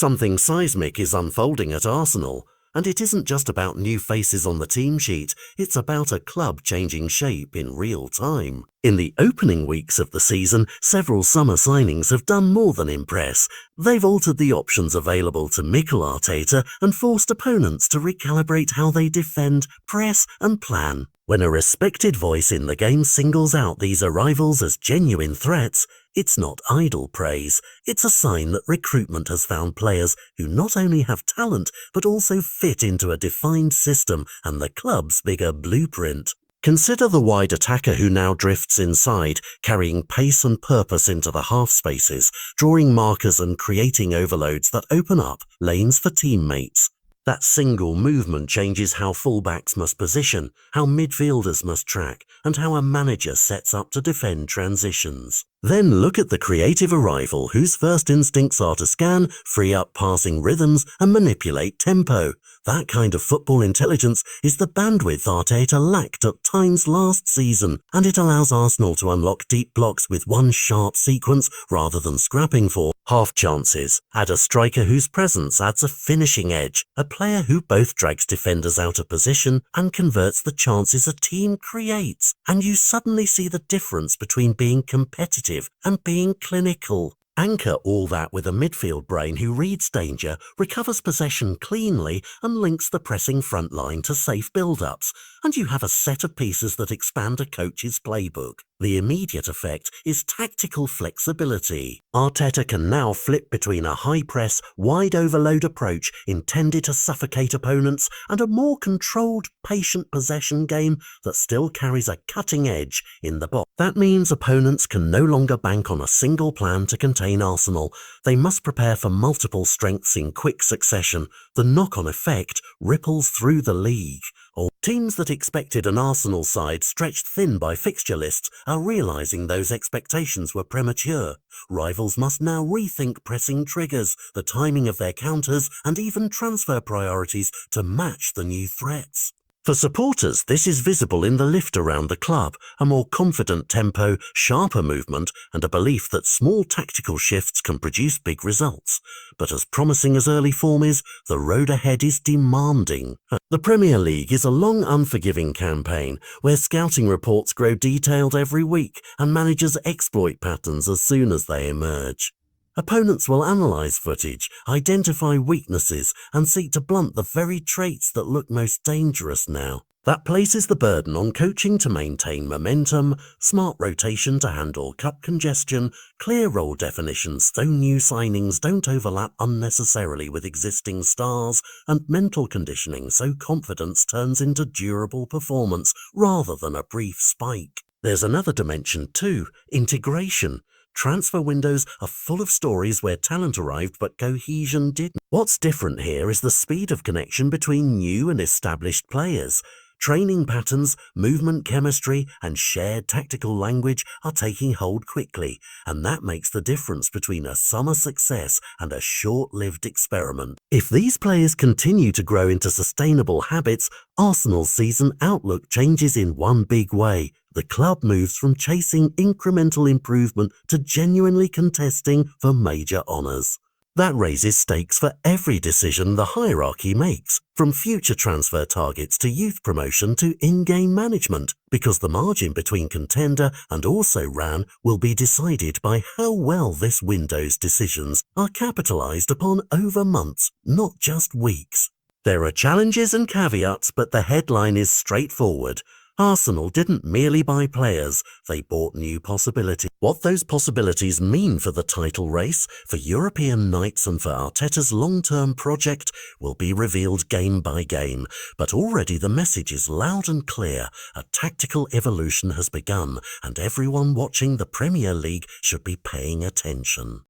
Something seismic is unfolding at Arsenal, and it isn't just about new faces on the team sheet, it's about a club changing shape in real time. In the opening weeks of the season, several summer signings have done more than impress. They've altered the options available to Mikel Arteta and forced opponents to recalibrate how they defend, press and plan. When a respected voice in the game singles out these arrivals as genuine threats, it's not idle praise. It's a sign that recruitment has found players who not only have talent but also fit into a defined system and the club's bigger blueprint. Consider the wide attacker who now drifts inside, carrying pace and purpose into the half spaces, drawing markers and creating overloads that open up lanes for teammates. That single movement changes how fullbacks must position, how midfielders must track, and how a manager sets up to defend transitions. Then look at the creative arrival whose first instincts are to scan, free up passing rhythms, and manipulate tempo. That kind of football intelligence is the bandwidth Arteta lacked at times last season, and it allows Arsenal to unlock deep blocks with one sharp sequence rather than scrapping for half chances. Add a striker whose presence adds a finishing edge, a player who both drags defenders out of position and converts the chances a team creates, and you suddenly see the difference between being competitive and being clinical. Anchor all that with a midfield brain who reads danger, recovers possession cleanly and links the pressing front line to safe build-ups, and you have a set of pieces that expand a coach's playbook. The immediate effect is tactical flexibility. Arteta can now flip between a high-press, wide overload approach intended to suffocate opponents and a more controlled, patient possession game that still carries a cutting edge in the box. That means opponents can no longer bank on a single plan to contain Arsenal. They must prepare for multiple strengths in quick succession. The knock-on effect ripples through the league. Teams that expected an Arsenal side stretched thin by fixture lists are realising those expectations were premature. Rivals must now rethink pressing triggers, the timing of their counters, and even transfer priorities to match the new threats. For supporters, this is visible in the lift around the club, a more confident tempo, sharper movement, and a belief that small tactical shifts can produce big results. But as promising as early form is, the road ahead is demanding. The Premier League is a long, unforgiving campaign where scouting reports grow detailed every week and managers exploit patterns as soon as they emerge. Opponents will analyse footage, identify weaknesses, and seek to blunt the very traits that look most dangerous now. That places the burden on coaching to maintain momentum, smart rotation to handle cup congestion, clear role definitions so new signings don't overlap unnecessarily with existing stars, and mental conditioning so confidence turns into durable performance rather than a brief spike. There's another dimension too: integration. Transfer windows are full of stories where talent arrived but cohesion didn't. What's different here is the speed of connection between new and established players. Training patterns, movement chemistry, and shared tactical language are taking hold quickly, and that makes the difference between a summer success and a short-lived experiment. If these players continue to grow into sustainable habits, Arsenal's season outlook changes in one big way. The club moves from chasing incremental improvement to genuinely contesting for major honours. That raises stakes for every decision the hierarchy makes, from future transfer targets to youth promotion to in-game management, because the margin between contender and also ran will be decided by how well this window's decisions are capitalised upon over months, not just weeks. There are challenges and caveats, but the headline is straightforward. Arsenal didn't merely buy players, they bought new possibilities. What those possibilities mean for the title race, for European nights and for Arteta's long-term project will be revealed game by game, but already the message is loud and clear. A tactical evolution has begun, and everyone watching the Premier League should be paying attention.